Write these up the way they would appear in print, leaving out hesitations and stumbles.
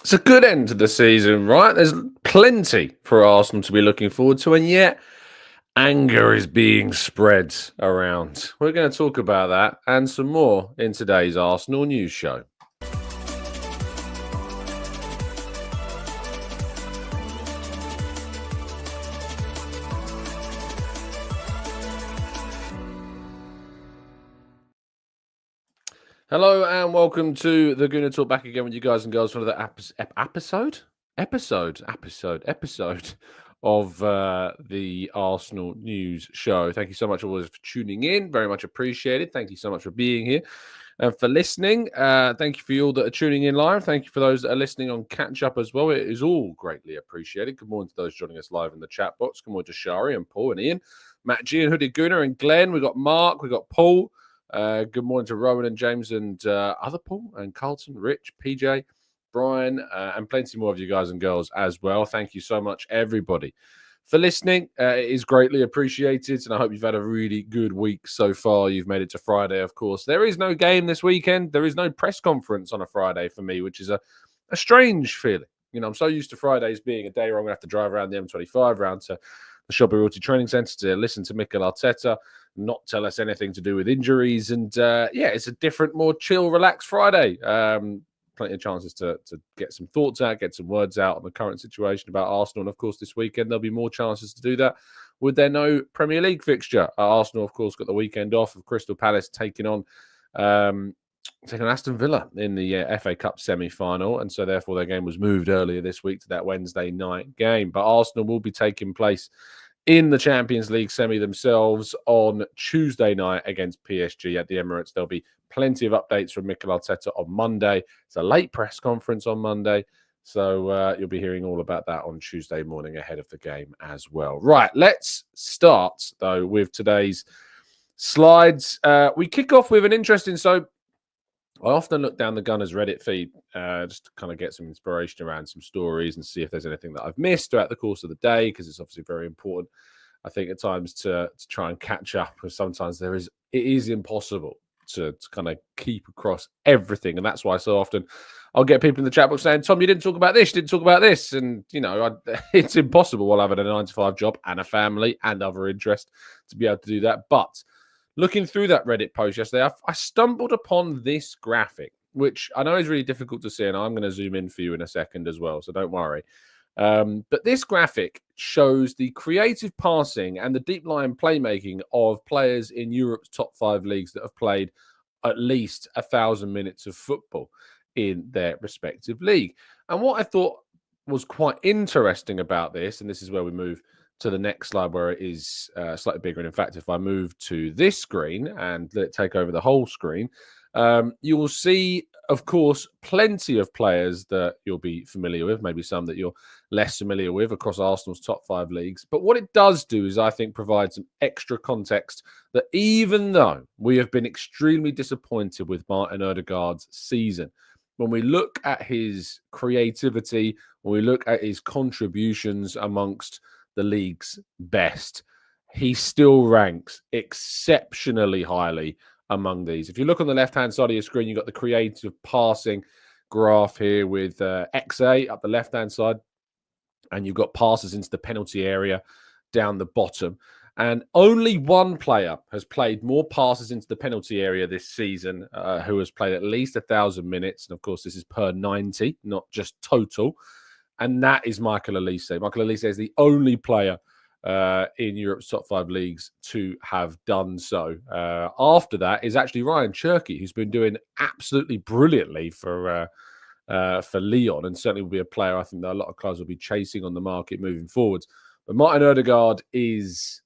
It's a good end to the season, right? There's plenty for Arsenal to be looking forward to, and yet anger is being spread around. We're going to talk about that and some more in today's Arsenal News Show. Hello and welcome to the Gooner Talk, back again with you guys and girls for another episode of the Arsenal News Show. Thank you so much always for tuning in. Very much appreciated. Thank you so much for being here and for listening. Thank you for you all that are tuning in live. Thank you for those that are listening on catch up as well. It is all greatly appreciated. Good morning to those joining us live in the chat box. Good morning to Shari and Paul and Ian, Matt G and Hooded Gooner and Glenn. We've got Mark, we've got Paul. Good morning to Rowan and James and other Paul and Carlton, Rich, PJ, Brian, and plenty more of you guys and girls as well. Thank you so much, everybody, for listening. It is greatly appreciated, and I hope you've had a really good week so far. You've made it to Friday, of course. There is no game this weekend. There is no press conference on a Friday for me, which is a strange feeling. You know, I'm so used to Fridays being a day where I'm going to have to drive around the M25, around to the Shelby Realty Training Centre to listen to Mikel Arteta, not tell us anything to do with injuries. And it's a different, more chill, relaxed Friday. Plenty of chances to get some thoughts out, get some words out on the current situation about Arsenal. And of course, this weekend, there'll be more chances to do that with their no Premier League fixture. Arsenal, of course, got the weekend off of Crystal Palace taking on Aston Villa in the FA Cup semi-final. And so therefore their game was moved earlier this week to that Wednesday night game. But Arsenal will be taking place in the Champions League semi themselves on Tuesday night against PSG at the Emirates. There'll be plenty of updates from Mikel Arteta on Monday. It's a late press conference on Monday, so you'll be hearing all about that on Tuesday morning ahead of the game as well. Right, let's start, though, with today's slides. We kick off with an interesting... I often look down the Gunners Reddit feed just to kind of get some inspiration around some stories and see if there's anything that I've missed throughout the course of the day, because it's obviously very important, I think, at times to try and catch up, because sometimes it is impossible to kind of keep across everything. And that's why so often I'll get people in the chat box saying, Tom, you didn't talk about this, you didn't talk about this. And, you know, it's impossible while having a 9-to-5 job and a family and other interests to be able to do that. But looking through that Reddit post yesterday, I stumbled upon this graphic, which I know is really difficult to see, and I'm going to zoom in for you in a second as well, so don't worry. But this graphic shows the creative passing and the deep line playmaking of players in Europe's top 5 leagues that have played at least 1,000 minutes of football in their respective league. And what I thought was quite interesting about this, and this is where we move to the next slide where it is slightly bigger. And in fact, if I move to this screen and let it take over the whole screen, you will see, of course, plenty of players that you'll be familiar with, maybe some that you're less familiar with across Arsenal's top 5 leagues. But what it does do is, I think, provide some extra context that even though we have been extremely disappointed with Martin Odegaard's season, when we look at his creativity, when we look at his contributions amongst the league's best, he still ranks exceptionally highly among these. If you look on the left-hand side of your screen, you've got the creative passing graph here with XA up the left-hand side, and you've got passes into the penalty area down the bottom. And only one player has played more passes into the penalty area this season who has played at least 1,000 minutes. And of course, this is per 90, not just total. And that is Michael Olise. Michael Olise is the only player in Europe's top 5 leagues to have done so. After that is actually Ryan Cherky, who's been doing absolutely brilliantly for Lyon, and certainly will be a player I think that a lot of clubs will be chasing on the market moving forwards. But Martin Odegaard is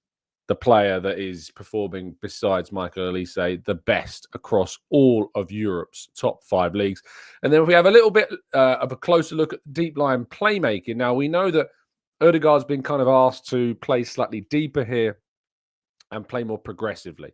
the player that is performing, besides Michael Olise, the best across all of Europe's top 5 leagues. And then we have a little bit of a closer look at deep line playmaking. Now, we know that Odegaard's been kind of asked to play slightly deeper here and play more progressively.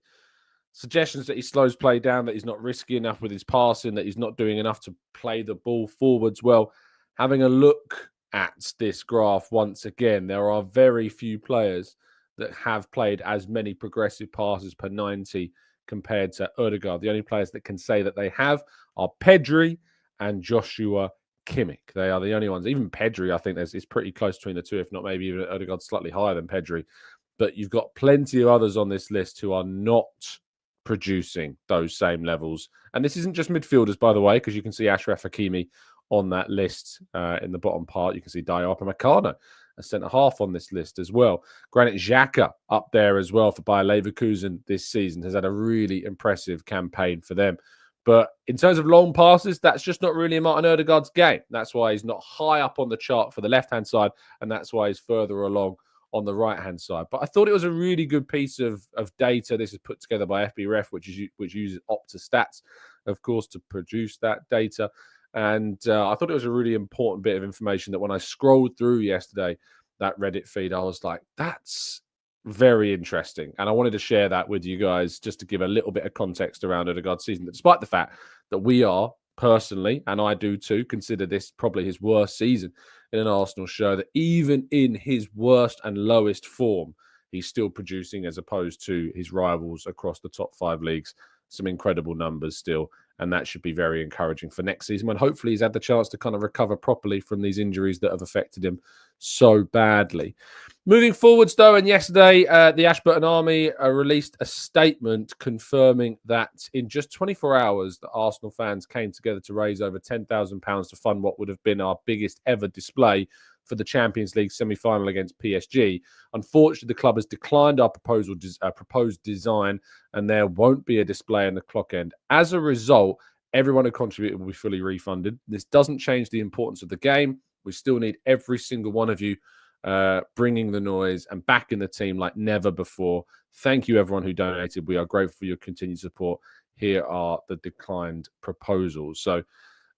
Suggestions that he slows play down, that he's not risky enough with his passing, that he's not doing enough to play the ball forwards. Well, having a look at this graph once again, there are very few players that have played as many progressive passes per 90 compared to Odegaard. The only players that can say that they have are Pedri and Joshua Kimmich. They are the only ones. Even Pedri, I think it's pretty close between the two, if not maybe even Odegaard slightly higher than Pedri. But you've got plenty of others on this list who are not producing those same levels. And this isn't just midfielders, by the way, because you can see Ashraf Hakimi on that list in the bottom part. You can see Diop and Meccano, a centre-half on this list as well. Granit Xhaka up there as well for Bayer Leverkusen this season, has had a really impressive campaign for them. But in terms of long passes, that's just not really Martin Odegaard's game. That's why he's not high up on the chart for the left-hand side, and that's why he's further along on the right-hand side. But I thought it was a really good piece of data. This is put together by FBref, which uses Opta Stats, of course, to produce that data. And I thought it was a really important bit of information that when I scrolled through yesterday, that Reddit feed, I was like, that's very interesting. And I wanted to share that with you guys just to give a little bit of context around Odegaard's season, despite the fact that we are personally, and I do too, consider this probably his worst season in an Arsenal show, that even in his worst and lowest form, he's still producing, as opposed to his rivals across the top 5 leagues, some incredible numbers still. And that should be very encouraging for next season, when hopefully he's had the chance to kind of recover properly from these injuries that have affected him so badly. Moving forwards, though, and yesterday, the Ashburton Army released a statement confirming that in just 24 hours, the Arsenal fans came together to raise over £10,000 to fund what would have been our biggest ever display for the Champions League semi-final against PSG. Unfortunately, the club has declined our proposed design, and there won't be a display in the clock end. As a result, everyone who contributed will be fully refunded. This doesn't change the importance of the game. We still need every single one of you bringing the noise and backing the team like never before. Thank you, everyone who donated. We are grateful for your continued support. Here are the declined proposals. So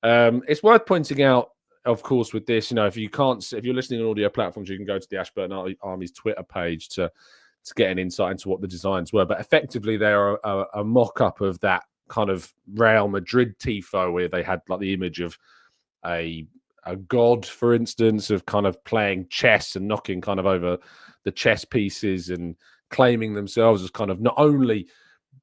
it's worth pointing out, of course, with this, if you're listening on audio platforms, you can go to the Ashburton Army's Twitter page to get an insight into what the designs were. But effectively, they are a mock-up of that kind of Real Madrid tifo, where they had like the image of a god, for instance, of kind of playing chess and knocking kind of over the chess pieces and claiming themselves as kind of not only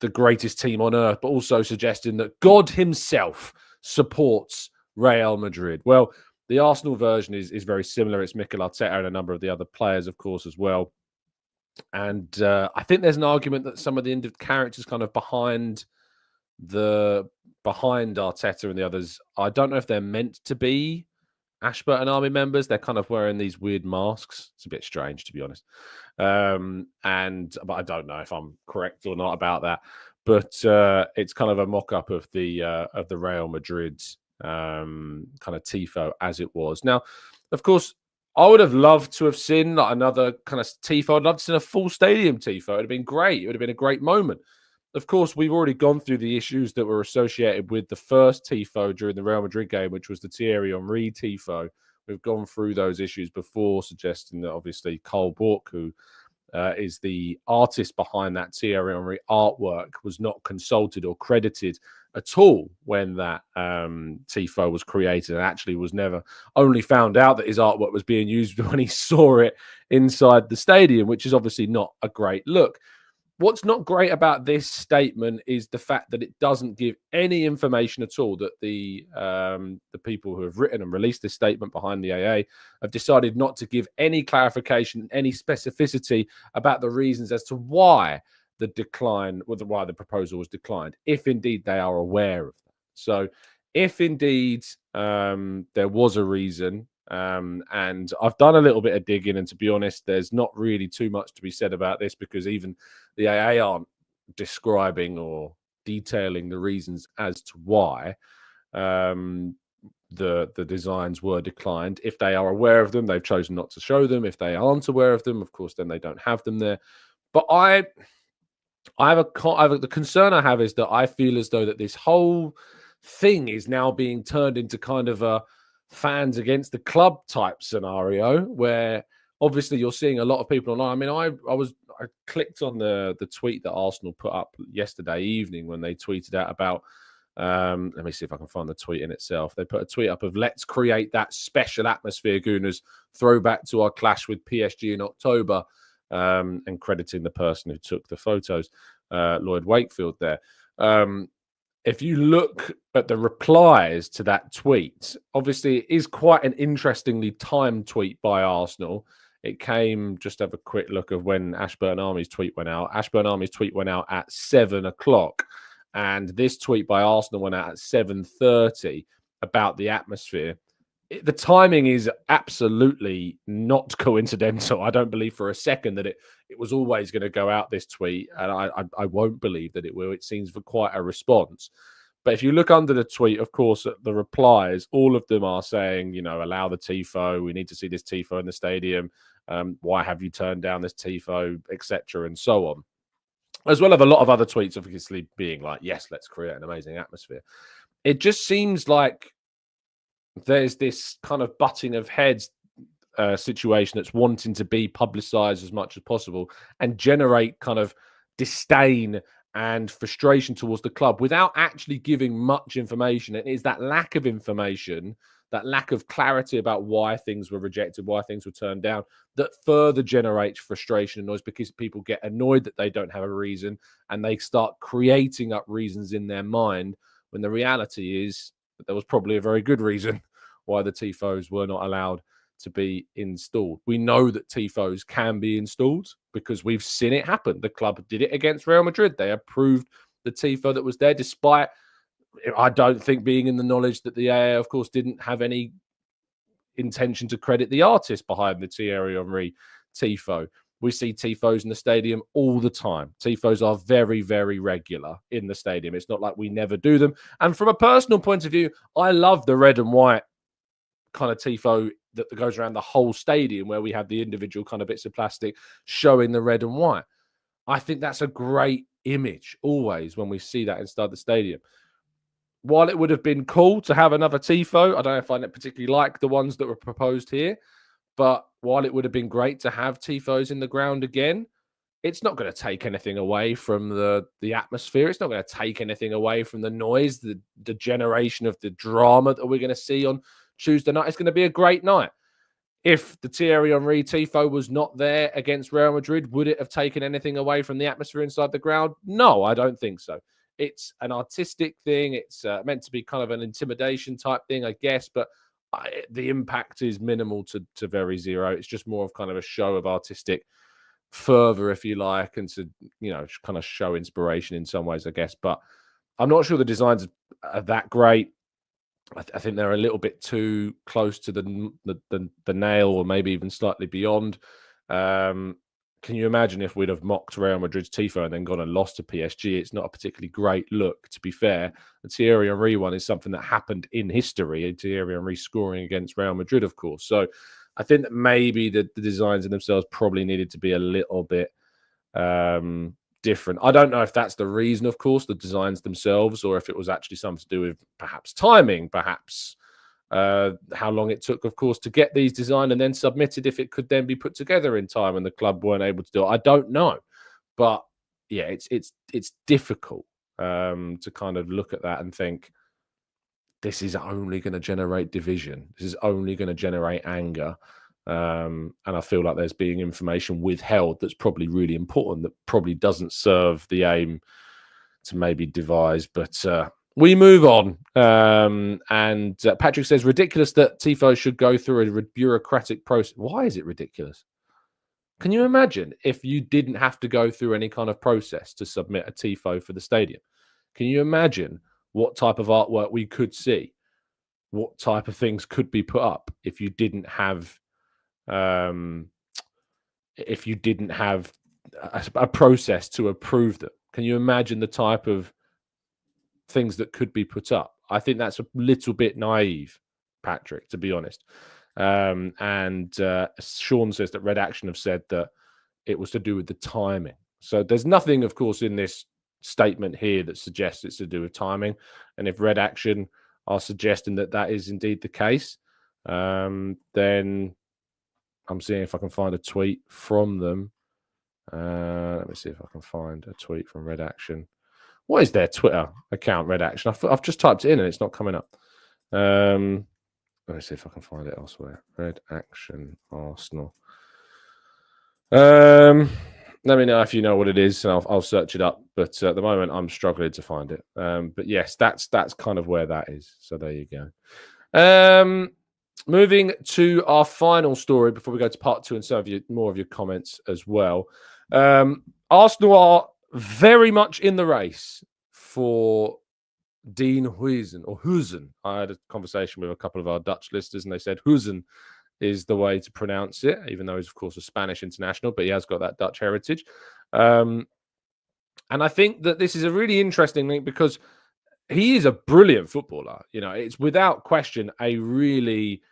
the greatest team on earth, but also suggesting that God himself supports Real Madrid. Well, the Arsenal version is very similar. It's Mikel Arteta and a number of the other players, of course, as well. And I think there's an argument that some of the characters kind of behind Arteta and the others, I don't know if they're meant to be Ashburton Army members. They're kind of wearing these weird masks. It's a bit strange, to be honest. But I don't know if I'm correct or not about that. But it's kind of a mock-up of the Real Madrid kind of tifo as it was. Now, of course, I would have loved to have seen like another kind of tifo. I'd love to see a full stadium tifo. It would have been great. It would have been a great moment. Of course, we've already gone through the issues that were associated with the first tifo during the Real Madrid game, which was the Thierry Henry tifo. We've gone through those issues before, suggesting that obviously Cole Bork, who is the artist behind that Thierry Henry artwork, was not consulted or credited at all when that tifo was created, and actually was never only found out that his artwork was being used when he saw it inside the stadium, which is obviously not a great look. What's not great about this statement is the fact that it doesn't give any information at all, that the people who have written and released this statement behind the AA have decided not to give any clarification, any specificity about the reasons as to why the proposal was declined, if indeed they are aware of that. So if indeed there was a reason, and I've done a little bit of digging, and to be honest, there's not really too much to be said about this, because even the AA aren't describing or detailing the reasons as to why the designs were declined. If they are aware of them, they've chosen not to show them. If they aren't aware of them, of course, then they don't have them there. But the concern I have is that I feel as though that this whole thing is now being turned into kind of a fans against the club type scenario, where obviously you're seeing a lot of people online. I mean, I clicked on the tweet that Arsenal put up yesterday evening when they tweeted out about let me see if I can find the tweet in itself. They put a tweet up of "Let's create that special atmosphere, Gooners, throwback to our clash with PSG in October," and crediting the person who took the photos, Lloyd Wakefield there. if you look at the replies to that tweet, obviously it is quite an interestingly timed tweet by Arsenal. It came, just have a quick look of when Ashburton Army's tweet went out. Ashburton Army's tweet went out at 7 o'clock. And this tweet by Arsenal went out at 7:30 about the atmosphere. The timing is absolutely not coincidental. I don't believe for a second that it was always going to go out, this tweet, and I won't believe that it will. It seems for quite a response. But if you look under the tweet, of course, at the replies, all of them are saying, allow the Tifo. We need to see this Tifo in the stadium. Why have you turned down this Tifo, etc., and so on. As well as a lot of other tweets, obviously, being like, yes, let's create an amazing atmosphere. It just seems like there's this kind of butting of heads situation that's wanting to be publicized as much as possible and generate kind of disdain and frustration towards the club without actually giving much information. It is that lack of information, that lack of clarity about why things were rejected, why things were turned down, that further generates frustration and noise, because people get annoyed that they don't have a reason and they start creating up reasons in their mind, when the reality is that there was probably a very good reason why the Tifos were not allowed to be installed. We know that Tifos can be installed because we've seen it happen. The club did it against Real Madrid. They approved the Tifo that was there, despite, I don't think, being in the knowledge that the AA, of course, didn't have any intention to credit the artist behind the Thierry Henry Tifo. We see Tifos in the stadium all the time. Tifos are very, very regular in the stadium. It's not like we never do them. And from a personal point of view, I love the red and white kind of Tifo that goes around the whole stadium, where we have the individual kind of bits of plastic showing the red and white. I think that's a great image always when we see that inside the stadium. While it would have been cool to have another Tifo, I don't know if I particularly like the ones that were proposed here, but while it would have been great to have Tifos in the ground again, it's not going to take anything away from the atmosphere. It's not going to take anything away from the noise, the generation of the drama that we're going to see on Tuesday night. It's going to be a great night. If the Thierry Henry Tifo was not there against Real Madrid, would it have taken anything away from the atmosphere inside the ground? No, I don't think so. It's an artistic thing. It's meant to be kind of an intimidation type thing, I guess, but the impact is minimal to very zero. It's just more of kind of a show of artistic fervor, if you like, and to, kind of show inspiration in some ways, I guess. But I'm not sure the designs are that great. I think they're a little bit too close to the nail, or maybe even slightly beyond. Can you imagine if we'd have mocked Real Madrid's Tifo and then gone and lost to PSG? It's not a particularly great look, to be fair. The Thierry Henry one is something that happened in history. Thierry Henry scoring against Real Madrid, of course. So I think that maybe the designs in themselves probably needed to be a little bit different. I don't know if that's the reason, of course, the designs themselves, or if it was actually something to do with perhaps timing, perhaps how long it took, of course, to get these designed and then submitted, if it could then be put together in time and the club weren't able to do it. I don't know. But yeah, it's difficult to kind of look at that and think, this is only going to generate division. This is only going to generate anger. And I feel like there's being information withheld that's probably really important, that probably doesn't serve the aim to maybe devise. But we move on. And Patrick says, ridiculous that Tifo should go through a bureaucratic process. Why is it ridiculous? Can you imagine if you didn't have to go through any kind of process to submit a Tifo for the stadium? Can you imagine what type of artwork we could see? What type of things could be put up if you didn't have a process to approve them? Can you imagine the type of things that could be put up? I think that's a little bit naive, Patrick, to be honest. And Sean says that Red Action have said that it was to do with the timing. So there's nothing, of course, in this statement here that suggests it's to do with timing. And if Red Action are suggesting that that is indeed the case, then I'm seeing if I can find a tweet from them. Let me see if I can find a tweet from Red Action. What is their Twitter account, Red Action? I've just typed it in and it's not coming up. Let me see if I can find it elsewhere. Red Action Arsenal. Let me know if you know what it is, and I'll search it up. But at the moment, I'm struggling to find it. But yes, that's kind of where that is. So there you go. Moving to our final story before we go to part 2 and some of more of your comments as well. Arsenal are very much in the race for Dean Huijsen or Huijsen. I had a conversation with a couple of our Dutch listeners, and they said Huijsen is the way to pronounce it, even though he's, of course, a Spanish international, but he has got that Dutch heritage. And I think that this is a really interesting thing because he is a brilliant footballer. You know, it's without question a really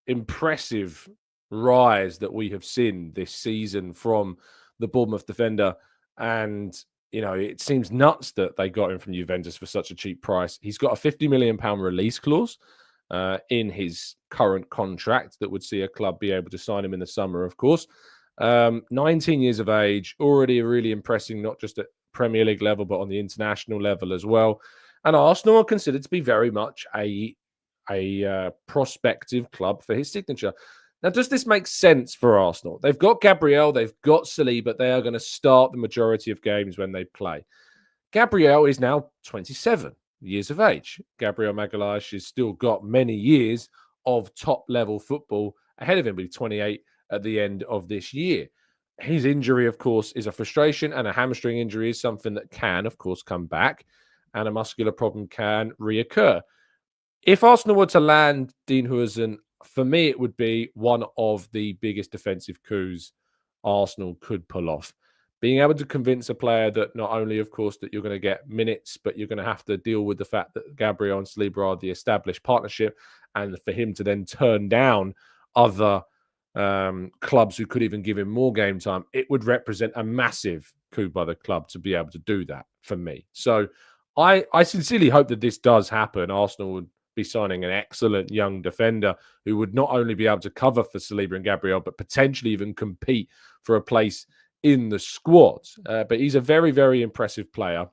impressive rise that we have seen this season from the Bournemouth defender. And, you know, it seems nuts that they got him from Juventus for such a cheap price. He's got a £50 million release clause in his current contract that would see a club be able to sign him in the summer, of course. 19 years of age, already really impressing, not just at Premier League level, but on the international level as well. And Arsenal are considered to be very much a prospective club for his signature. Now, does this make sense for Arsenal? They've got Gabriel, they've got Saliba, but they are going to start the majority of games when they play. Gabriel is now 27 years of age. Gabriel Magalhaes has still got many years of top-level football ahead of him. He'll be 28 at the end of this year. His injury, of course, is a frustration, and a hamstring injury is something that can, of course, come back, and a muscular problem can reoccur. If Arsenal were to land Dean Huijsen, for me, it would be one of the biggest defensive coups Arsenal could pull off. Being able to convince a player that not only, of course, that you're going to get minutes, but you're going to have to deal with the fact that Gabriel and Saliba are the established partnership, and for him to then turn down other clubs who could even give him more game time, it would represent a massive coup by the club to be able to do that for me. So I sincerely hope that this does happen. Arsenal would be signing an excellent young defender who would not only be able to cover for Saliba and Gabriel, but potentially even compete for a place in the squad. But he's a very, very impressive player,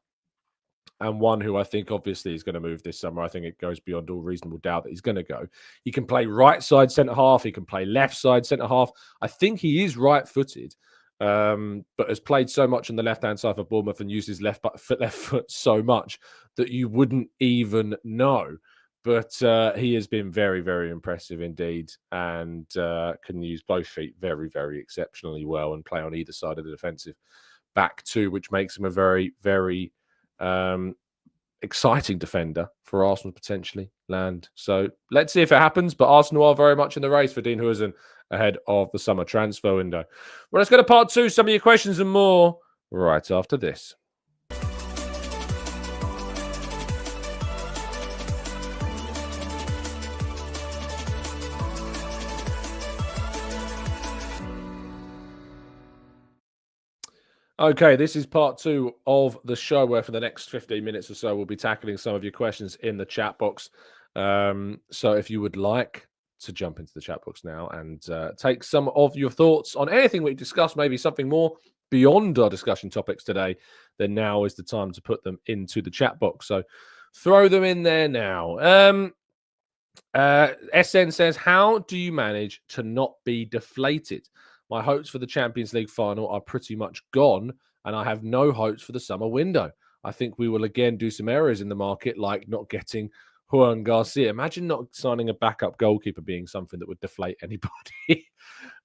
and one who I think obviously is going to move this summer. I think it goes beyond all reasonable doubt that he's going to go. He can play right side centre-half. He can play left side centre-half. I think he is right-footed, but has played so much on the left-hand side for Bournemouth and used his left foot so much that you wouldn't even know. But he has been very, very impressive indeed, and can use both feet very, very exceptionally well and play on either side of the defensive back too, which makes him a very, very exciting defender for Arsenal to potentially land. So let's see if it happens. But Arsenal are very much in the race for Dean Huijsen ahead of the summer transfer window. Well, let's go to part 2, some of your questions and more right after this. Okay, this is part 2 of the show where for the next 15 minutes or so, we'll be tackling some of your questions in the chat box. So if you would like to jump into the chat box now and take some of your thoughts on anything we discussed, maybe something more beyond our discussion topics today, then now is the time to put them into the chat box. So throw them in there now. SN says, how do you manage to not be deflated? My hopes for the Champions League final are pretty much gone, and I have no hopes for the summer window. I think we will again do some errors in the market, like not getting Juan Garcia. Imagine not signing a backup goalkeeper being something that would deflate anybody.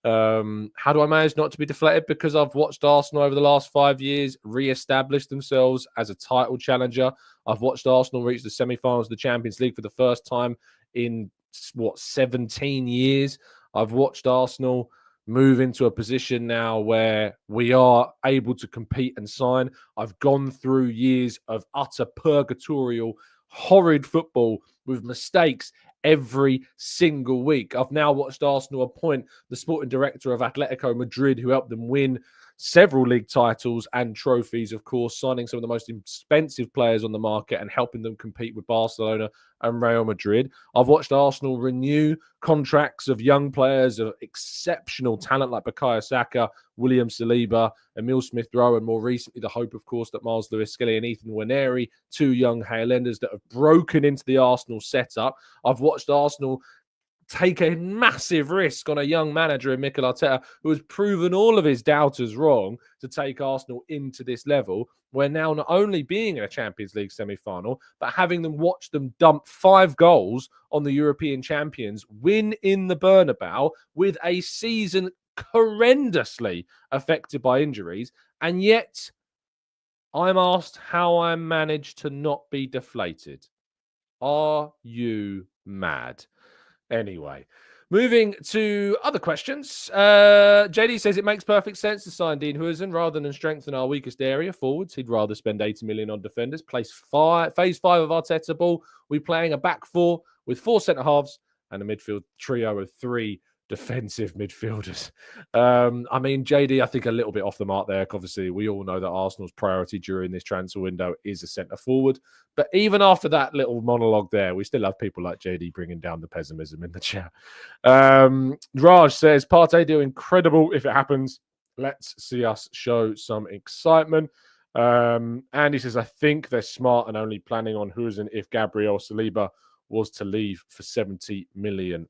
How do I manage not to be deflated? Because I've watched Arsenal over the last 5 years re-establish themselves as a title challenger. I've watched Arsenal reach the semi-finals of the Champions League for the first time in, 17 years. I've watched Arsenal move into a position now where we are able to compete and sign. I've gone through years of utter purgatorial, horrid football with mistakes every single week. I've now watched Arsenal appoint the sporting director of Atletico Madrid, who helped them win several league titles and trophies, of course, signing some of the most expensive players on the market and helping them compete with Barcelona and Real Madrid. I've watched Arsenal renew contracts of young players of exceptional talent like Bukayo Saka, William Saliba, Emile Smith-Rowe, and more recently the hope, of course, that Miles Lewis-Skelly and Ethan Nwaneri, 2 young Highlanders that have broken into the Arsenal setup. I've watched Arsenal take a massive risk on a young manager in Mikel Arteta, who has proven all of his doubters wrong, to take Arsenal into this level, where now not only being in a Champions League semi-final, but having them watch them dump 5 goals on the European champions, win in the Bernabeu with a season horrendously affected by injuries, and yet I'm asked how I managed to not be deflated. Are you mad? Anyway, moving to other questions. JD says it makes perfect sense to sign Dean Huijsen rather than strengthen our weakest area forwards. He'd rather spend 80 million on defenders. Phase 5 of Arteta ball. We're playing a back 4 with 4 centre halves and a midfield trio of 3 defensive midfielders. I mean, JD, I think a little bit off the mark there. Obviously, we all know that Arsenal's priority during this transfer window is a centre forward. But even after that little monologue there, we still have people like JD bringing down the pessimism in the chat. Raj says, Partey do incredible if it happens. Let's see us show some excitement. Andy says, I think they're smart and only planning on Huijsen if Gabriel Saliba was to leave for £70 million.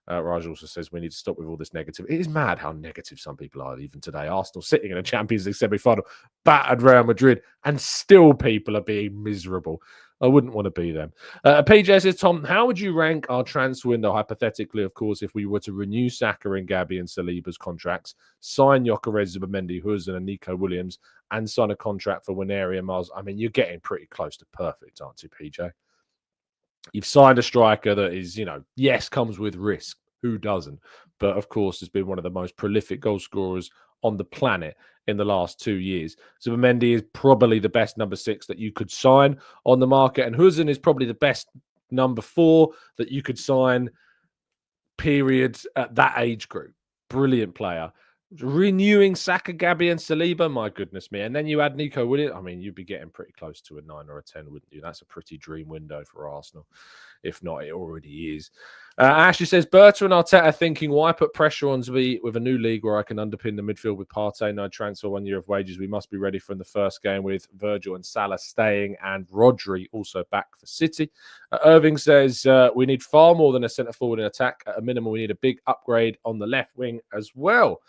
Raj also says we need to stop with all this negative. It is mad how negative some people are even today. Arsenal sitting in a Champions League semi-final, battered Real Madrid, and still people are being miserable. I wouldn't want to be them. PJ says, Tom, how would you rank our transfer window, hypothetically, of course, if we were to renew Saka and Gabby and Saliba's contracts, sign Gyökeres, Zubimendi, Huijsen and Nico Williams, and sign a contract for Nwaneri and Miles? I mean, you're getting pretty close to perfect, aren't you, PJ? You've signed a striker that is, yes, comes with risk. Who doesn't? But of course, has been one of the most prolific goal scorers on the planet in the last 2 years. Zubimendi is probably the best number 6 that you could sign on the market. And Huijsen is probably the best number 4 that you could sign, period, at that age group. Brilliant player. Renewing Saka, Gabby, and Saliba, my goodness me. And then you add Nico Williams. I mean, you'd be getting pretty close to a 9 or a 10, wouldn't you? That's a pretty dream window for Arsenal. If not, it already is. Ashley says, Berta and Arteta thinking, why put pressure on me with a new league where I can underpin the midfield with Partey, no transfer, 1 year of wages. We must be ready from the first game with Virgil and Salah staying and Rodri also back for City. Irving says, we need far more than a centre forward in attack. At a minimum, we need a big upgrade on the left wing as well.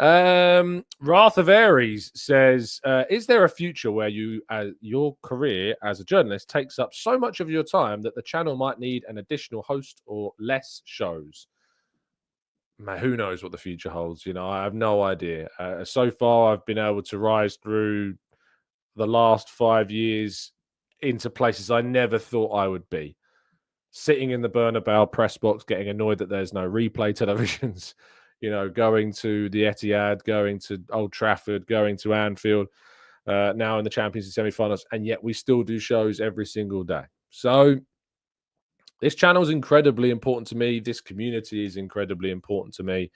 Wrath of Aries says, is there a future where your career as a journalist takes up so much of your time that the channel might need an additional host or less shows? Man, who knows what the future holds? I have no idea. So far, I've been able to rise through the last 5 years into places I never thought I would be. Sitting in the Bernabeu press box, getting annoyed that there's no replay televisions. Going to the Etihad, going to Old Trafford, going to Anfield, now in the Champions League semi-finals, and yet we still do shows every single day. So this channel is incredibly important to me. This community is incredibly important to me.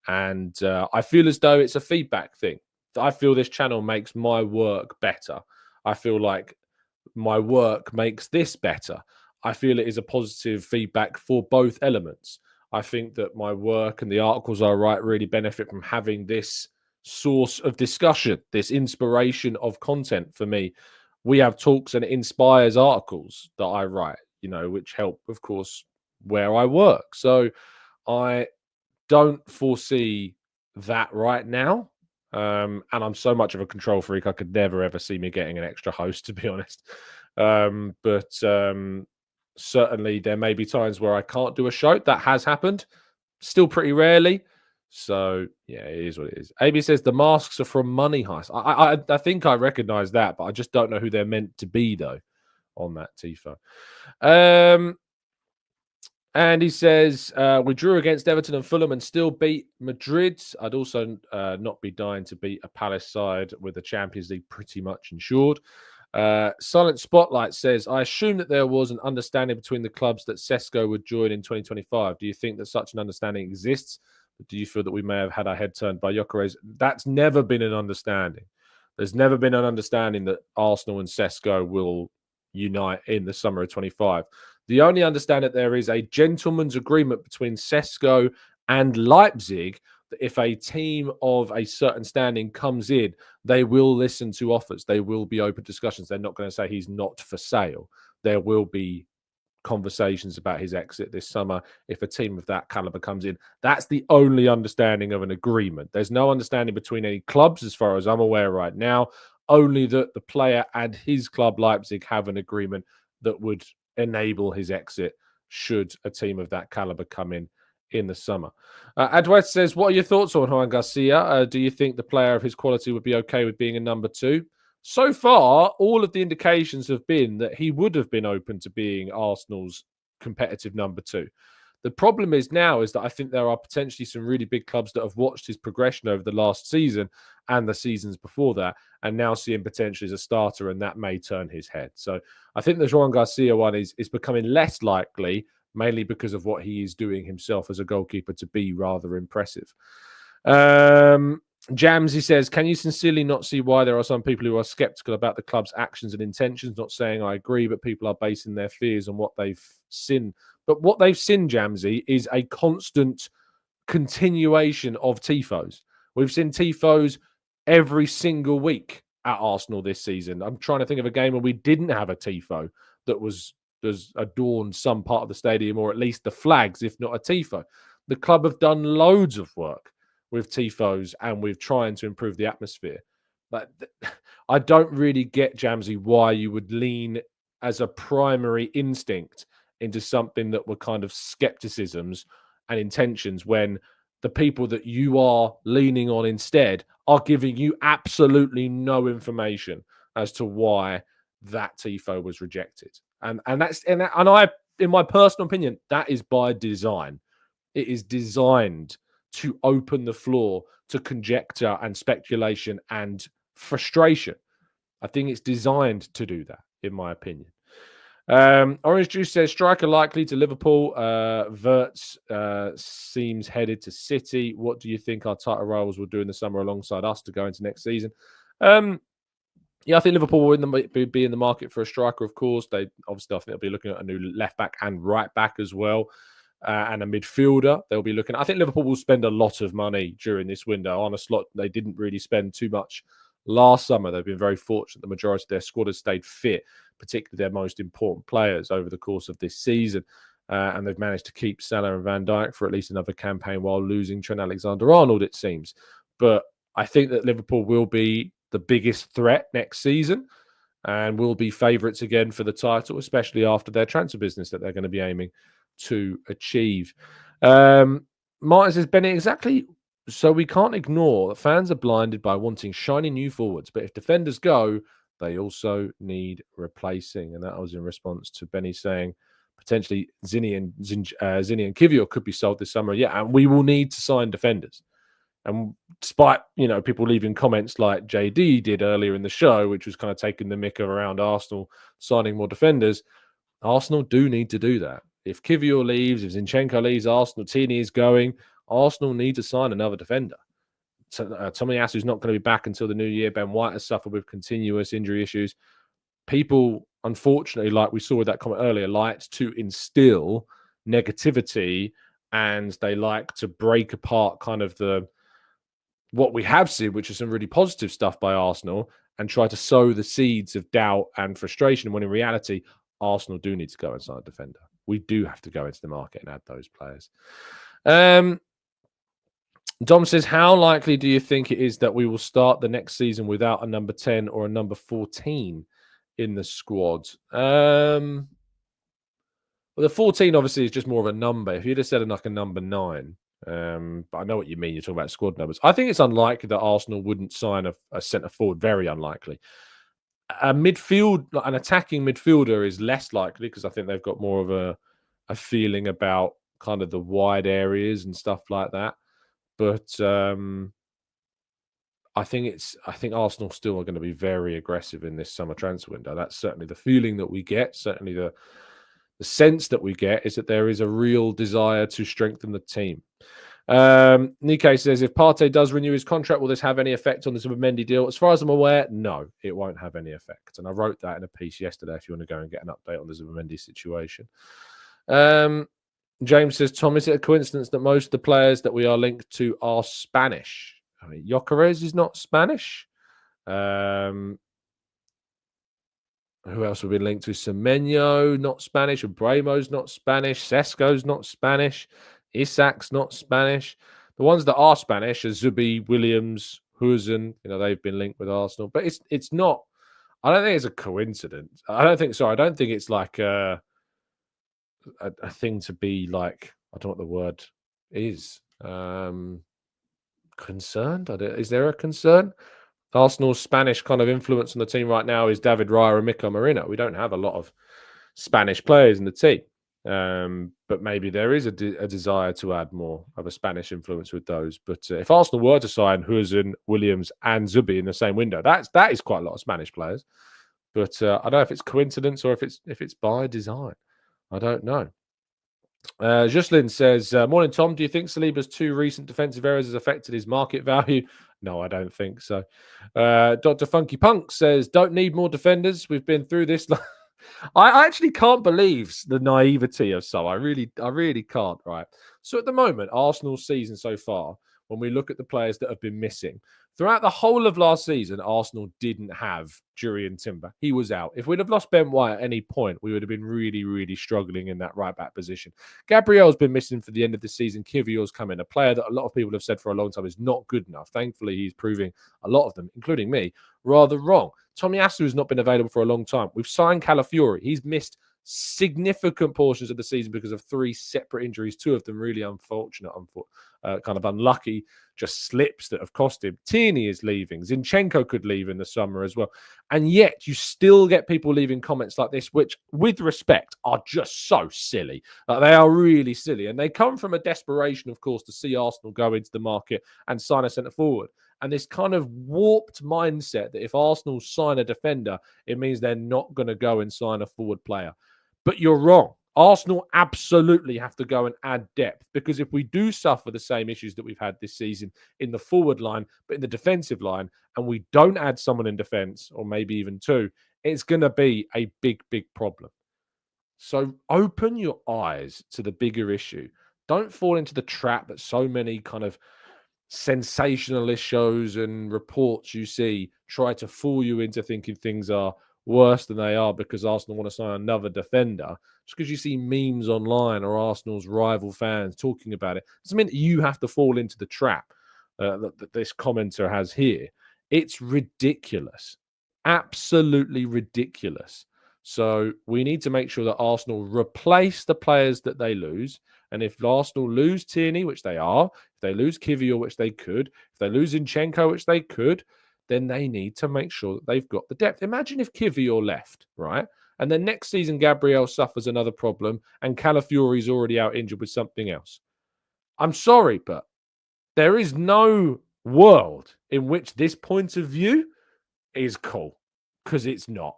And I feel as though it's a feedback thing. I feel this channel makes my work better. I feel like my work makes this better. I feel it is a positive feedback for both elements. I think that my work and the articles I write really benefit from having this source of discussion, this inspiration of content for me. We have talks and it inspires articles that I write, which help, of course, where I work. So I don't foresee that right now. And I'm so much of a control freak, I could never, ever see me getting an extra host, to be honest. Certainly, there may be times where I can't do a show. That has happened. Still pretty rarely. So, yeah, it is what it is. AB says the masks are from Money Heist. I think I recognize that, but I just don't know who they're meant to be, though, on that Tifo. And he says, we drew against Everton and Fulham and still beat Madrid. I'd also not be dying to beat a Palace side with the Champions League pretty much insured. Silent Spotlight says, I assume that there was an understanding between the clubs that Sesko would join in 2025. Do you think that such an understanding exists? Do you feel that we may have had our head turned by Gyökeres? That's never been an understanding. There's never been an understanding that Arsenal and Sesko will unite in the summer of 25. The only understanding that there is a gentleman's agreement between Sesko and Leipzig that if a team of a certain standing comes in, they will listen to offers. They will be open discussions. They're not going to say he's not for sale. There will be conversations about his exit this summer if a team of that caliber comes in. That's the only understanding of an agreement. There's no understanding between any clubs as far as I'm aware right now, only that the player and his club Leipzig have an agreement that would enable his exit should a team of that caliber come in the summer. Adwet says, what are your thoughts on Juan Garcia? Do you think the player of his quality would be okay with being a number 2? So far, all of the indications have been that he would have been open to being Arsenal's competitive number 2. The problem is now is that I think there are potentially some really big clubs that have watched his progression over the last season and the seasons before that, and now see him potentially as a starter, and that may turn his head. So I think the Juan Garcia one is becoming less likely, mainly because of what he is doing himself as a goalkeeper to be rather impressive. Jamsy says, can you sincerely not see why there are some people who are skeptical about the club's actions and intentions? Not saying I agree, but people are basing their fears on what they've seen. But what they've seen, Jamsy, is a constant continuation of Tifos. We've seen Tifos every single week at Arsenal this season. I'm trying to think of a game where we didn't have a Tifo that does adorn some part of the stadium, or at least the flags, if not a Tifo. The club have done loads of work with Tifos and with trying to improve the atmosphere. But I don't really get, Jamsy, why you would lean as a primary instinct into something that were kind of skepticisms and intentions when the people that you are leaning on instead are giving you absolutely no information as to why that Tifo was rejected. And I, in my personal opinion, that is by design. It is designed to open the floor to conjecture and speculation and frustration. I think it's designed to do that, in my opinion. Orange Juice says, striker likely to Liverpool. Wirtz seems headed to City. What do you think our title rivals will do in the summer alongside us to go into next season? Yeah, I think Liverpool will be in the market for a striker, of course. They obviously, I think they'll be looking at a new left back and right back as well. And a midfielder they'll be looking at. I think Liverpool will spend a lot of money during this window on a slot. They didn't really spend too much last summer. They've been very fortunate. The majority of their squad has stayed fit, particularly their most important players over the course of this season. And they've managed to keep Salah and Van Dijk for at least another campaign while losing Trent Alexander-Arnold, it seems. But I think that Liverpool will be the biggest threat next season and will be favourites again for the title, especially after their transfer business that they're going to be aiming to achieve. Martin says, Bennett, exactly. So we can't ignore that fans are blinded by wanting shiny new forwards, but if defenders go, they also need replacing. And that was in response to Benny saying potentially Zinni and Kivior could be sold this summer. Yeah, and we will need to sign defenders. And despite, people leaving comments like JD did earlier in the show, which was kind of taking the mick around Arsenal signing more defenders, Arsenal do need to do that. If Kivior leaves, if Zinchenko leaves, Tini is going, Arsenal need to sign another defender. So, Tomiyasu's not going to be back until the new year. Ben White has suffered with continuous injury issues. People, unfortunately, like we saw with that comment earlier, like to instill negativity, and they like to break apart kind of what we have seen, which is some really positive stuff by Arsenal, and try to sow the seeds of doubt and frustration, when in reality, Arsenal do need to go and sign a defender. We do have to go into the market and add those players. Dom says, how likely do you think it is that we will start the next season without a number 10 or a number 14 in the squad? Well, the 14 obviously is just more of a number. If you'd have said like a number 9, but I know what you mean. You're talking about squad numbers. I think it's unlikely that Arsenal wouldn't sign a centre forward. Very unlikely. An attacking midfielder is less likely because I think they've got more of a feeling about kind of the wide areas and stuff like that. But I think Arsenal still are going to be very aggressive in this summer transfer window. That's certainly the feeling that we get. Certainly the sense that we get is that there is a real desire to strengthen the team. Nikkei says, if Partey does renew his contract, will this have any effect on the Zubimendi deal? As far as I'm aware, no, it won't have any effect. And I wrote that in a piece yesterday if you want to go and get an update on the Zubimendi situation. James says, Tom, is it a coincidence that most of the players that we are linked to are Spanish? I mean, Gyökeres is not Spanish. Who else have been linked to? Semenyo, not Spanish. Abramo's not Spanish. Sesko's not Spanish. Isak's not Spanish. The ones that are Spanish are Zubi, Williams, Huijsen. They've been linked with Arsenal. But it's not. I don't think it's a coincidence. I don't think it's like a thing to be like. I don't know what the word is. Concerned? Is there a concern? Arsenal's Spanish kind of influence on the team right now is David Raya and Miko Marino. We don't have a lot of Spanish players in the team, but maybe there is a desire to add more of a Spanish influence with those. But if Arsenal were to sign Huijsen, Williams, and Zubi in the same window, that is quite a lot of Spanish players. But I don't know if it's coincidence or if it's by design. I don't know. Jocelyn says, morning, Tom. Do you think Saliba's 2 recent defensive errors has affected his market value? No, I don't think so. Dr. Funky Punk says, don't need more defenders. We've been through this. I actually can't believe the naivety of some. I really can't, right? So at the moment, Arsenal's season so far, when we look at the players that have been missing, throughout the whole of last season, Arsenal didn't have Jurriën Timber. He was out. If we'd have lost Ben White at any point, we would have been really, really struggling in that right-back position. Gabriel's been missing for the end of the season. Kivior's come in, a player that a lot of people have said for a long time is not good enough. Thankfully, he's proving a lot of them, including me, rather wrong. Tomiyasu has not been available for a long time. We've signed Calafiori. He's missed significant portions of the season because of 3 separate injuries, 2 of them really unfortunate, kind of unlucky, just slips that have cost him. Tierney is leaving. Zinchenko could leave in the summer as well. And yet you still get people leaving comments like this, which, with respect, are just so silly. They are really silly. And they come from a desperation, of course, to see Arsenal go into the market and sign a centre-forward. And this kind of warped mindset that if Arsenal sign a defender, it means they're not going to go and sign a forward player. But you're wrong. Arsenal absolutely have to go and add depth, because if we do suffer the same issues that we've had this season in the forward line, but in the defensive line, and we don't add someone in defense, or maybe even 2, it's going to be a big, big problem. So open your eyes to the bigger issue. Don't fall into the trap that so many kind of sensationalist shows and reports you see try to fool you into thinking things are worse than they are because Arsenal want to sign another defender. Just because you see memes online or Arsenal's rival fans talking about it doesn't mean that you have to fall into the trap that this commenter has here. It's ridiculous. Absolutely ridiculous. So we need to make sure that Arsenal replace the players that they lose. And if Arsenal lose Tierney, which they are, if they lose Kivior, which they could, if they lose Zinchenko, which they could, then they need to make sure that they've got the depth. Imagine if Kivior left, right? And then next season, Gabriel suffers another problem and Calafiori's already out injured with something else. I'm sorry, but there is no world in which this point of view is cool, because it's not.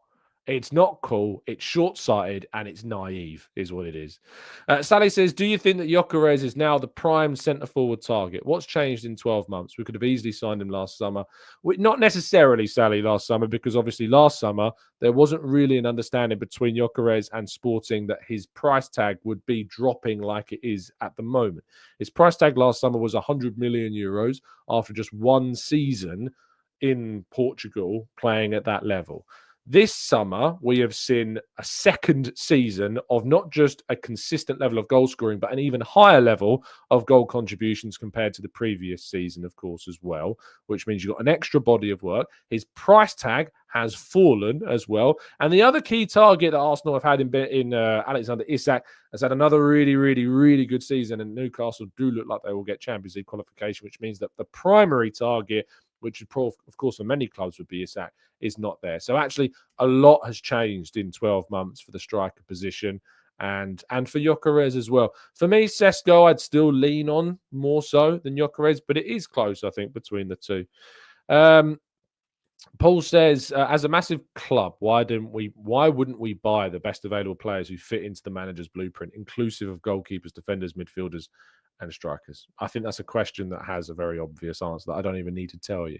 It's not cool. It's short-sighted and it's naive, is what it is. Sally says, do you think that Gyökeres is now the prime centre-forward target? What's changed in 12 months? We could have easily signed him last summer. Not necessarily, Sally, last summer, because obviously last summer there wasn't really an understanding between Gyökeres and Sporting that his price tag would be dropping like it is at the moment. His price tag last summer was 100 million euros after just 1 season in Portugal playing at that level. This summer, we have seen a second season of not just a consistent level of goal scoring, but an even higher level of goal contributions compared to the previous season, of course, as well, which means you've got an extra body of work. His price tag has fallen as well. And the other key target that Arsenal have had in Alexander Isak has had another really, really, really good season. And Newcastle do look like they will get Champions League qualification, which means that the primary target, which of course for many clubs would be Isak, is not there. So actually a lot has changed in 12 months for the striker position and for Gyökeres as well. For me, Sesko, I'd still lean on more so than Gyökeres, but it is close, I think, between the two. Paul says, as a massive club, why wouldn't we buy the best available players who fit into the manager's blueprint, inclusive of goalkeepers, defenders, midfielders, and strikers? I think that's a question that has a very obvious answer that I don't even need to tell you.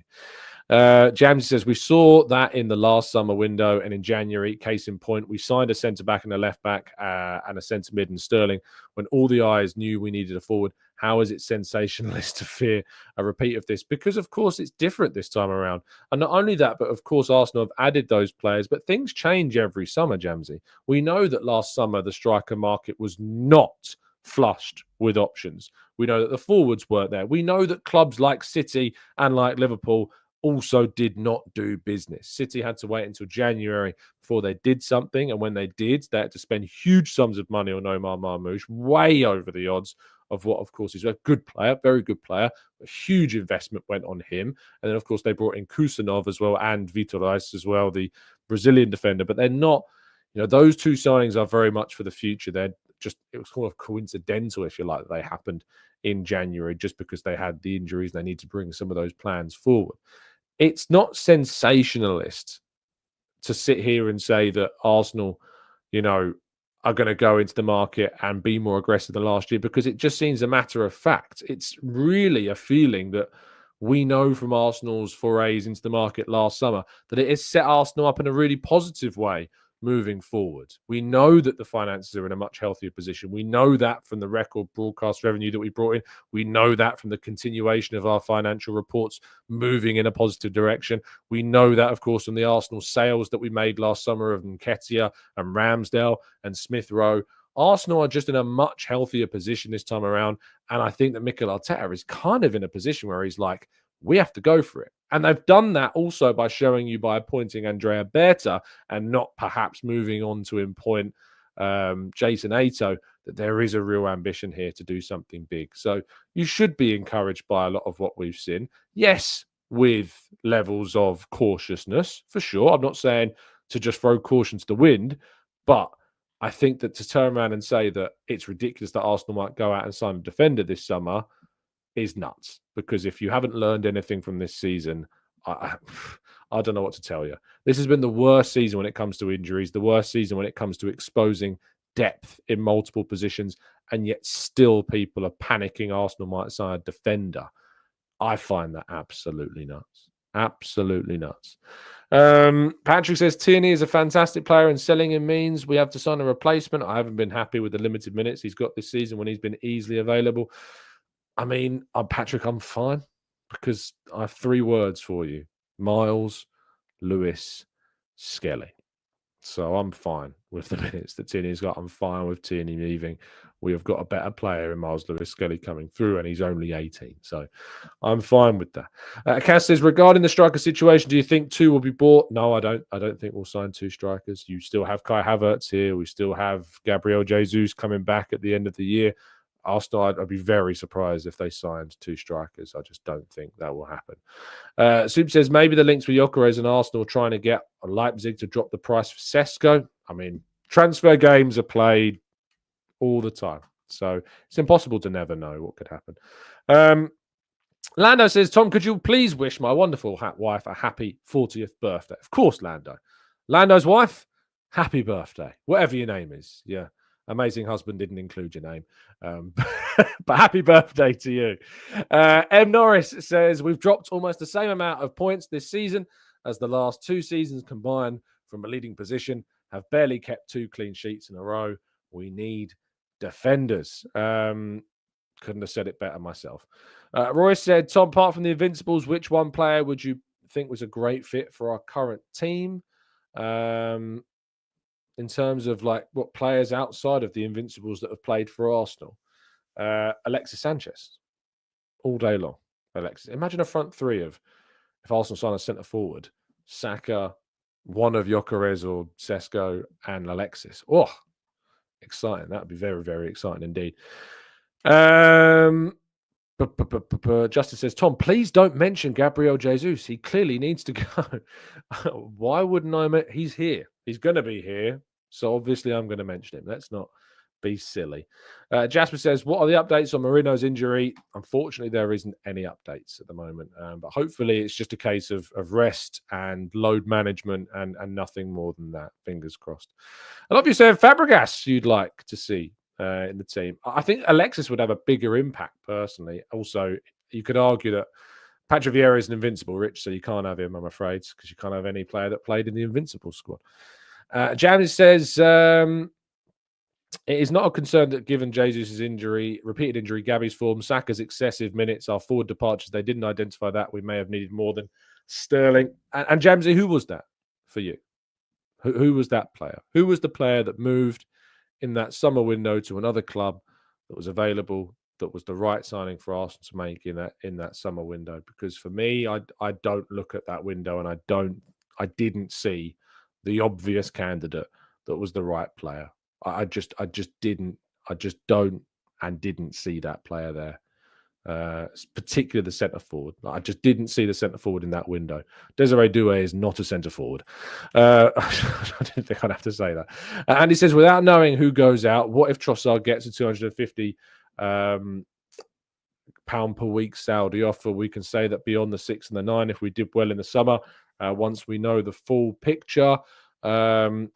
Jamesy says, we saw that in the last summer window and in January, case in point, we signed a centre-back and a left-back and a centre-mid in Sterling when all the eyes knew we needed a forward. How is it sensationalist to fear a repeat of this? Because, of course, it's different this time around. And not only that, but, of course, Arsenal have added those players. But things change every summer, Jamesy. We know that last summer the striker market was not flushed with options. We know that the forwards weren't there. We know that clubs like City and like Liverpool also did not do business. City had to wait until January before they did something. And when they did, they had to spend huge sums of money on Omar Marmoush, way over the odds of what, of course, is a good player, very good player. A huge investment went on him. And then, of course, they brought in Kusanov as well and Vitor Reis as well, the Brazilian defender. But they're not, those two signings are very much for the future. It was kind of coincidental, if you like, that they happened in January just because they had the injuries. They need to bring some of those plans forward. It's not sensationalist to sit here and say that Arsenal, are going to go into the market and be more aggressive than last year, because it just seems a matter of fact. It's really a feeling that we know from Arsenal's forays into the market last summer that it has set Arsenal up in a really positive way moving forward. We know that the finances are in a much healthier position. We know that from the record broadcast revenue that we brought in. We know that from the continuation of our financial reports moving in a positive direction. We know that, of course, from the Arsenal sales that we made last summer of Nketiah and Ramsdale and Smith Rowe. Arsenal are just in a much healthier position this time around. And I think that Mikel Arteta is kind of in a position where he's like, we have to go for it. And they've done that also by showing you by appointing Andrea Berta and not perhaps moving on to appoint Jason Ato, that there is a real ambition here to do something big. So you should be encouraged by a lot of what we've seen. Yes, with levels of cautiousness, for sure. I'm not saying to just throw caution to the wind, but I think that to turn around and say that it's ridiculous that Arsenal might go out and sign a defender this summer is nuts, because if you haven't learned anything from this season, I don't know what to tell you. This has been the worst season when it comes to injuries, the worst season when it comes to exposing depth in multiple positions, and yet still people are panicking Arsenal might sign a defender. I find that absolutely nuts. Absolutely nuts. Patrick says Tierney is a fantastic player and selling him means we have to sign a replacement. I haven't been happy with the limited minutes he's got this season when he's been easily available. I mean, Patrick, I'm fine, because I have 3 words for you: Miles, Lewis, Skelly. So I'm fine with the minutes that Tierney's got. I'm fine with Tierney leaving. We have got a better player in Miles Lewis Skelly coming through, and he's only 18. So I'm fine with that. Cass says, regarding the striker situation, do you think 2 will be bought? No, I don't. I don't think we'll sign 2 strikers. You still have Kai Havertz here. We still have Gabriel Jesus coming back at the end of the year. Arsenal, I'd be very surprised if they signed 2 strikers. I just don't think that will happen. Soup says maybe the links with Gyökeres and Arsenal trying to get Leipzig to drop the price for Sesko. I mean, transfer games are played all the time, so it's impossible to never know what could happen. Lando says, Tom, could you please wish my wonderful wife a happy 40th birthday? Of course, Lando. Lando's wife, happy birthday, whatever your name is. Yeah. Amazing husband didn't include your name. But happy birthday to you. M. Norris says, we've dropped almost the same amount of points this season as the last 2 seasons combined from a leading position, have barely kept 2 clean sheets in a row. We need defenders. Couldn't have said it better myself. Roy said, Tom, apart from the Invincibles, which one player would you think was a great fit for our current team? In terms of like what players outside of the Invincibles that have played for Arsenal, Alexis Sanchez, all day long. Alexis, imagine a front 3 of, if Arsenal sign a centre forward, Saka, one of Gyökeres or Sesko, and Alexis. Oh, exciting! That would be very, very exciting indeed. Justin says, Tom, please don't mention Gabriel Jesus. He clearly needs to go. Why wouldn't I? He's here. He's going to be here. So obviously I'm going to mention him. Let's not be silly. Jasper says, what are the updates on Marino's injury? Unfortunately, there isn't any updates at the moment. But hopefully it's just a case of rest and load management and nothing more than that. Fingers crossed. I love you saying Fabregas you'd like to see in the team. I think Alexis would have a bigger impact personally. Also, you could argue that Patrick Vieira is an invincible, Rich, so you can't have him, I'm afraid, because you can't have any player that played in the invincible squad. James says, it is not a concern that given Jesus' injury, repeated injury, Gabby's form, Saka's excessive minutes, our forward departures, they didn't identify that. We may have needed more than Sterling. And Jamesy, who was that for you? Who was that player? Who was the player that moved in that summer window to another club that was available, that was the right signing for Arsenal to make in that summer window? Because for me, I don't look at that window and I didn't see the obvious candidate that was the right player. I just don't and didn't see that player there. Particularly the centre forward. I just didn't see the centre forward in that window. Desiree Doué is not a centre forward. I didn't think I'd have to say that. And he says, without knowing who goes out, what if Trossard gets a £250 pound per week Saudi offer? We can say that beyond the 6 and the 9, if we did well in the summer, once we know the full picture. I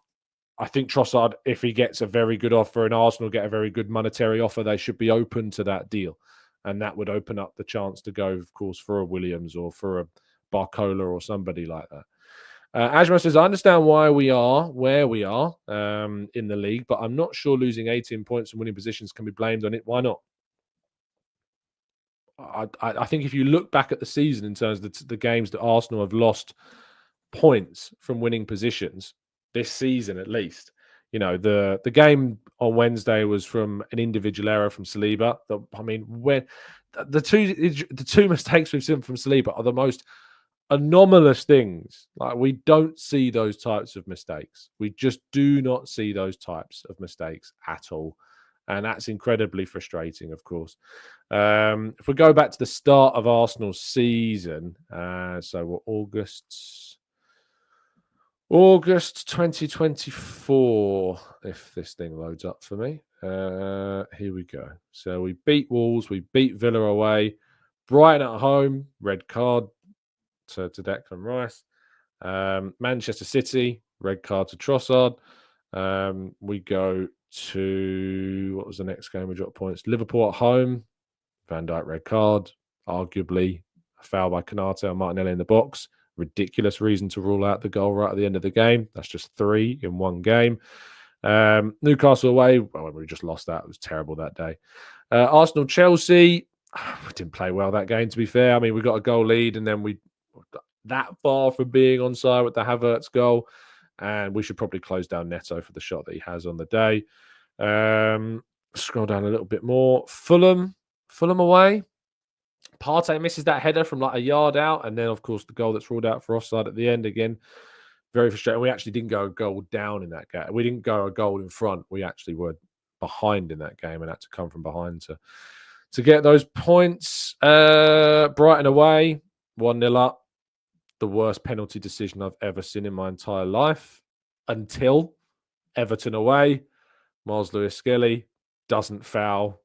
think Trossard, if he gets a very good offer and Arsenal get a very good monetary offer, they should be open to that deal. And that would open up the chance to go, of course, for a Williams or for a Barcola or somebody like that. Ajma says, I understand why we are where we are in the league, but I'm not sure losing 18 points and winning positions can be blamed on it. Why not? I think if you look back at the season in terms of the games that Arsenal have lost points from winning positions, this season at least, you know, the game on Wednesday was from an individual error from Saliba. I mean, when the two mistakes we've seen from Saliba are the most anomalous things. Like, we don't see those types of mistakes. We just do not see those types of mistakes at all. And that's incredibly frustrating, of course. If we go back to the start of Arsenal's season, so we're August 2024, if this thing loads up for me. Here we go. So we beat Wolves, we beat Villa away, Brighton at home, red card to Declan Rice. Manchester City, red card to Trossard. We go to, what was the next game we dropped points? Liverpool at home, Van Dijk red card, arguably a foul by Konate and Martinelli in the box. Ridiculous reason to rule out the goal right at the end of the game. That's just 3 in one game. Newcastle away, well, we just lost that. It was terrible that day. Arsenal Chelsea, we didn't play well that game, to be fair. I mean, we got a goal lead and then we that far from being onside with the Havertz goal, and we should probably close down Neto for the shot that he has on the day. Scroll down a little bit more. Fulham away. Partey misses that header from like a yard out, and then of course the goal that's ruled out for offside at the end again. Very frustrating. We actually didn't go a goal down in that game. We didn't go a goal in front. We actually were behind in that game and had to come from behind to get those points. Brighton away, 1-0 up. The worst penalty decision I've ever seen in my entire life, until Everton away. Miles Lewis-Skelly doesn't foul.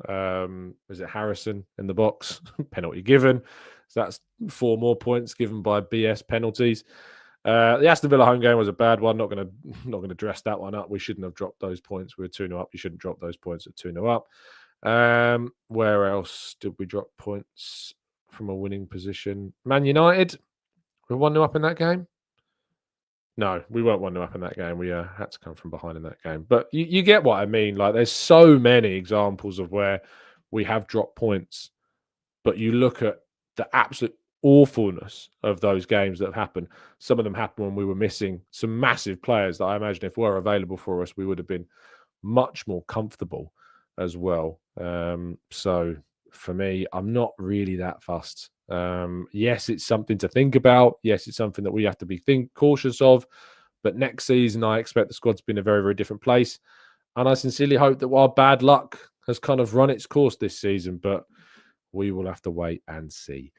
Was it Harrison in the box? Penalty given. So that's 4 more points given by BS penalties. The Aston Villa home game was a bad one. Not going to dress that one up. We shouldn't have dropped those points. We were 2-0 up. You shouldn't drop those points at 2-0 up. Where else did we drop points from a winning position? Man United. We were 1-0 up in that game. No, we weren't 1-0 up in that game. We had to come from behind in that game. But you get what I mean. Like, there's so many examples of where we have dropped points, but you look at the absolute awfulness of those games that have happened. Some of them happened when we were missing some massive players that I imagine if were available for us, we would have been much more comfortable as well. So for me, I'm not really that fussed. Yes, it's something to think about. Yes, it's something that we have to be cautious of. But next season, I expect the squad to be in a very, very different place. And I sincerely hope that while bad luck has kind of run its course this season, but we will have to wait and see.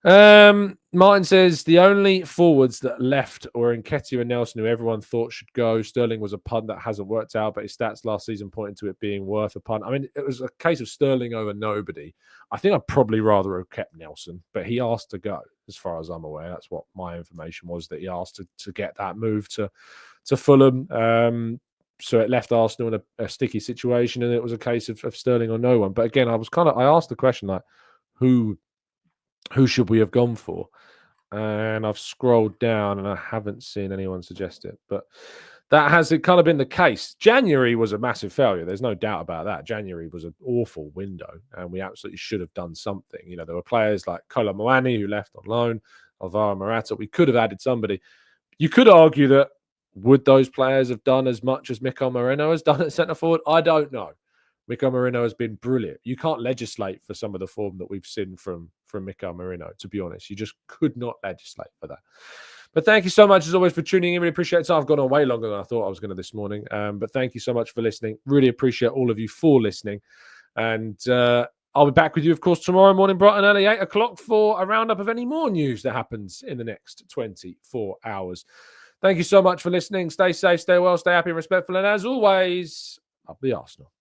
Martin says the only forwards that left were Nketiah and Nelson, who everyone thought should go. Sterling was a punt that hasn't worked out, but his stats last season pointed to it being worth a punt. I mean, it was a case of Sterling over nobody. I think I'd probably rather have kept Nelson, but he asked to go, as far as I'm aware. That's what my information was, that he asked to get that move to Fulham. So it left Arsenal in a sticky situation, and it was a case of Sterling or no one. But again, I asked the question, like, who should we have gone for? And I've scrolled down and I haven't seen anyone suggest it. But that has kind of been the case. January was a massive failure. There's no doubt about that. January was an awful window, and we absolutely should have done something. You know, there were players like Kolo Muani who left on loan, Alvaro Morata. We could have added somebody. You could argue that would those players have done as much as Mikel Merino has done at centre forward? I don't know. Mikel Merino has been brilliant. You can't legislate for some of the form that we've seen from Mikel Merino, to be honest. You just could not legislate for that. But thank you so much, as always, for tuning in. Really appreciate it. I've gone on way longer than I thought I was going to this morning. But thank you so much for listening. Really appreciate all of you for listening. And I'll be back with you, of course, tomorrow morning, bright and early, 8 o'clock, for a roundup of any more news that happens in the next 24 hours. Thank you so much for listening. Stay safe, stay well, stay happy and respectful. And as always, up the Arsenal.